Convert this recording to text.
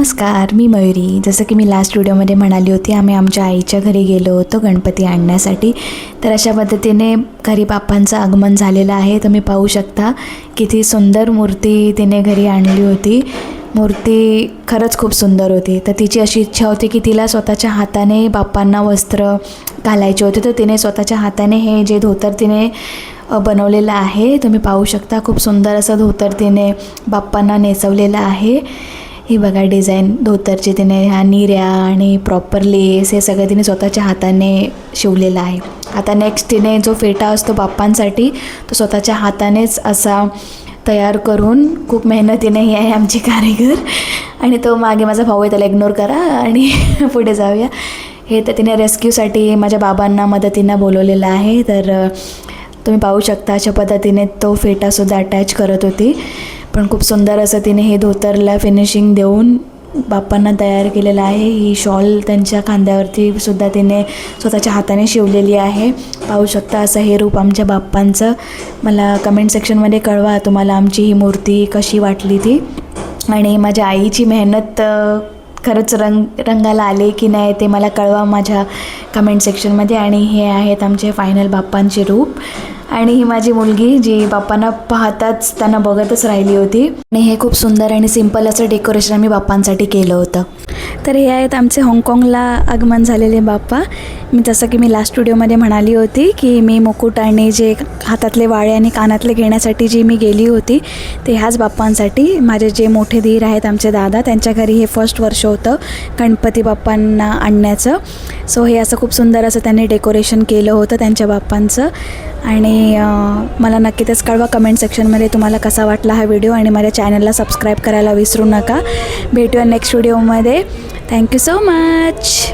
नमस्कार, मी मयुरी. जसं की मी लास्ट व्हिडिओमध्ये म्हणाली होती, आम्ही आमच्या आईच्या घरी गेलो होतो गणपती आणण्यासाठी. तर अशा पद्धतीने घरी बाप्पांचं आगमन झालेलं आहे. तुम्ही पाहू शकता किती सुंदर मूर्ती तिने घरी आणली होती. मूर्ती खरंच खूप सुंदर होती. तर तिची अशी इच्छा होती की तिला स्वतःच्या हाताने बाप्पांना वस्त्र घालायचे होते. तर तिने स्वतःच्या हाताने हे जे धोतर तिने बनवलेलं आहे, तुम्ही पाहू शकता. खूप सुंदर असं धोतर तिने बाप्पांना नेसवलेलं आहे. ही बघा डिझाईन धोतरची तिने ह्या निऱ्या आणि प्रॉपर लेस हे सगळं तिने स्वतःच्या हाताने शिवलेलं आहे. आता नेक्स्ट तिने जो फेटा असतो बाप्पांसाठी तो स्वतःच्या हातानेच असा तयार करून, खूप मेहनतीने ही आहे आमची कारीगर. आणि तो मागे माझा भाऊ आहे, त्याला इग्नोर करा आणि पुढे जाऊया. हे तर तिने रेस्क्यूसाठी माझ्या बाबांना मदतीनं बोलवलेलं आहे. तर तुम्ही पाहू शकता अशा पद्धतीने तो फेटासुद्धा अटॅच करत होती. पण खूप सुंदर असं तिने हे धोतरला फिनिशिंग देऊन बाप्पांना तयार केलेलं आहे. ही शॉल त्यांच्या खांद्यावरती सुद्धा तिने स्वतःच्या हाताने शिवलेली आहे. पाहू शकता असं हे रूप आमच्या बाप्पांचं. मला कमेंट सेक्शनमध्ये कळवा तुम्हाला आमची ही मूर्ती कशी वाटली ती. आणि माझ्या आईची मेहनत खरंच रंगाला आले की नाही ते मला कळवा माझ्या कमेंट सेक्शनमध्ये. आणि हे आहेत आमचे फायनल बाप्पांचे रूप. आणि ही माझी मुलगी जी बाप्पांना पाहताच त्यांना बघतच राहिली होती. आणि हे खूप सुंदर आणि सिंपल असं डेकोरेशन आम्ही बाप्पांसाठी केलं होतं. तर हे आहेत आमचे हाँगकाँगला आगमन झालेले बाप्पा. जसं की मी लास्ट व्हिडिओमध्ये म्हणाली होती की मी मुकुट आणि जे हातातले वाळे आणि कानातले घेण्यासाठी जी मी गेली होती ते ह्याच बाप्पांसाठी. माझे जे मोठे धीर आहेत आमचे दादा, त्यांच्या घरी हे फर्स्ट वर्ष होतं गणपती बाप्पांना आणण्याचं. सो हे असं खूप सुंदर असं त्यांनी डेकोरेशन केलं होतं त्यांच्या बाप्पांचं. आणि मला नक्कीच कळवा कमेंट सेक्शनमध्ये तुम्हाला कसा वाटला हा व्हिडिओ. आणि माझ्या चॅनलला सबस्क्राईब करायला विसरू नका. भेटूया नेक्स्ट व्हिडिओमध्ये. Thank you so much.